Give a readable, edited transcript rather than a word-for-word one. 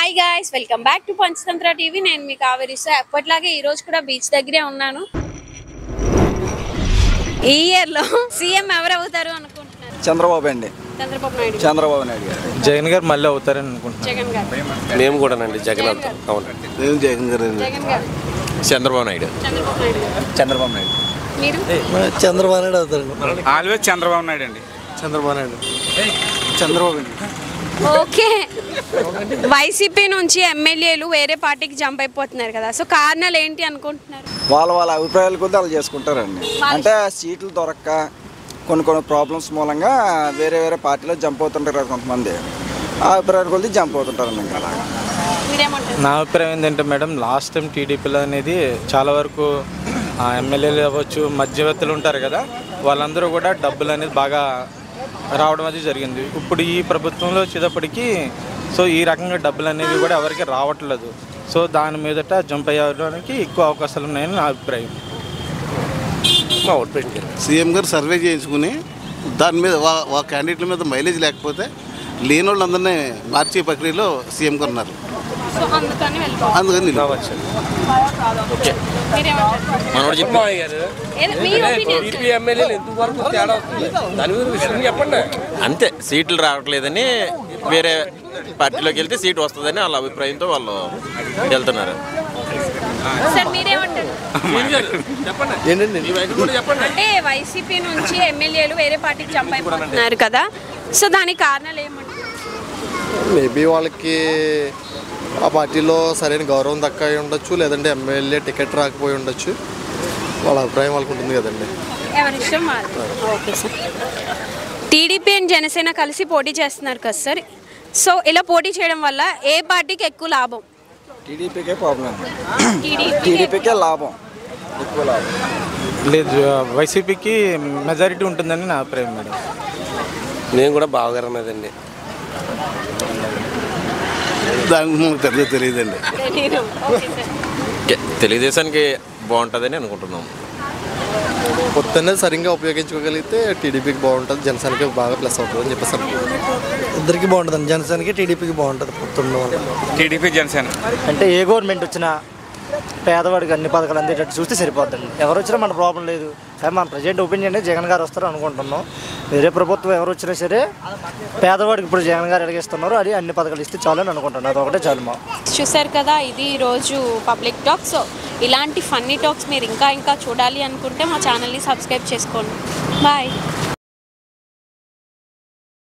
Hi guys, welcome back to Panchatantra TV. నేను మీ కావేరిస్తా. ఎప్పటిలాగే ఈ రోజు కూడా బీచ్ దగ్గరే ఉన్నాను. ఈ ఇయర్ లో సీఎం ఎవరు అవుతారు అనుకుంటున్నారు? చంద్రబాబు అండి. చంద్రబాబు నాయుడు గారు. జగన్ గారు మళ్ళీ అవుతారని అనుకుంటున్నాను. జగన్ గారు. మేము కూడా అండి జగన్ అవుతాం. అవునండి, మేము జగన్ గారు. చంద్రబాబు నాయుడు. చంద్రబాబు నాయుడు. మీరు? చంద్రబాబు నాయుడు అవుతారు. ఆల్వేస్ చంద్రబాబు నాయుడు అండి. చంద్రబాబు నాయుడు. చంద్రబాబు అండి. ఓకే. వైసీపీ నుంచి ఎమ్మెల్యేలు వేరే పార్టీకి జంప్ అయిపోతున్నారు కదా, సో కారణాలు ఏంటి అనుకుంటున్నారు? వాళ్ళ అభిప్రాయాలు కొద్ది వాళ్ళు చేసుకుంటారండి. అంటే సీట్లు దొరక్క కొన్ని ప్రాబ్లమ్స్ మూలంగా వేరే పార్టీలో జంప్ అవుతుంటారు కదా కొంతమంది. ఆ అభిప్రాయాలు కొద్ది జంప్ అవుతుంటారండి. నా అభిప్రాయం ఏంటంటే మేడం, లాస్ట్ టైం టీడీపీలో అనేది చాలా వరకు ఎమ్మెల్యేలు అవ్వచ్చు, మధ్యవర్తులు ఉంటారు కదా, వాళ్ళందరూ కూడా డబ్బులు అనేది బాగా రావడం అది జరిగింది. ఇప్పుడు ఈ ప్రభుత్వంలో వచ్చేటప్పటికి సో ఈ రకంగా డబ్బులు అనేవి కూడా ఎవరికి రావట్లేదు. సో దాని మీదట జంప్ అయ్యడానికి ఎక్కువ అవకాశాలు ఉన్నాయని నా అభిప్రాయం. మా ఓట్ పెట్టి సీఎం గారు సర్వే చేయించుకుని దాని మీద క్యాండిడేట్ల మీద మైలేజ్ లేకపోతే లేని వాళ్ళందరినీ మార్చే ప్రక్రియలో సీఎం గారు ఉన్నారు. అందుకని రావచ్చు. అంతే, సీట్లు రావట్లేదని వేరే పార్టీలోకి వెళ్తే సీట్ వస్తుందని వాళ్ళ అభిప్రాయంతో వాళ్ళు వెళ్తున్నారు. అంటే వైసీపీ నుంచి ఎమ్మెల్యేలు వేరే పార్టీకి జంప్ అయిపోతున్నారు కదా, సో దానికి కారణాలు ఏమంటారు? మేబీ వాళ్ళకి ఆ పార్టీలో సరైన గౌరవం దక్క ఉండొచ్చు, లేదంటే ఎమ్మెల్యే టికెట్ రాకపోయి ఉండొచ్చు. వాళ్ళ అభిప్రాయం వాళ్ళకు ఉంటుంది కదండి. ఎవరిష్టం వాళ్ళు. Okay sir. TDP and Janasena కలిసి పోటీ చేస్తున్నారు కదా సార్, సో ఇలా పోటీ చేయడం వల్ల ఏ పార్టీకి ఎక్కువ లాభం? టీడీపీకే ప్రాబ్లం. టీడీపీకే లాభం, ఎక్కువ లాభం లేదు. వైసీపీకి మెజారిటీ ఉంటుందని నా అభిప్రాయం మేడం. నేను కూడా బావగారన్నదండి. దానికి పెద్ద తెలియదండి. తెలుగుదేశానికి బాగుంటుందని అనుకుంటున్నాం. పొద్దున్నే సరిగ్గా ఉపయోగించుకోగలిగితే టీడీపీకి బాగుంటుంది, జనసేనకి బాగా ప్లస్ అవుతుంది అని చెప్పేసి ఇద్దరికి బాగుంటుంది. జనసేనకి టీడీపీకి బాగుంటుంది. పొద్దున్న టీడీపీ జనసేన అంటే ఏ గవర్నమెంట్ వచ్చినా పేదవాడికి అన్ని పథకాలు అందేటట్టు చూస్తే సరిపోతుంది. ఎవరు వచ్చినా మన ప్రాబ్లం లేదు. కానీ మన ప్రజెంట్ ఒపీనియన్ జగన్ గారు వస్తారు అనుకుంటున్నాం. వేరే ప్రభుత్వం ఎవరు వచ్చినా సరే పేదవాడికి ఇప్పుడు జగన్ గారు ఎలాగిస్తున్నారు అది అన్ని పథకాలు ఇస్తే చాలు అని అనుకుంటున్నాను. అదొకటే చాలు. మా చూసారు కదా, ఇది ఈరోజు పబ్లిక్ టాక్. సో ఇలాంటి ఫన్నీ టాక్స్ మీరు ఇంకా చూడాలి అనుకుంటే మా ఛానల్ని సబ్స్క్రైబ్ చేసుకోండి. బాయ్.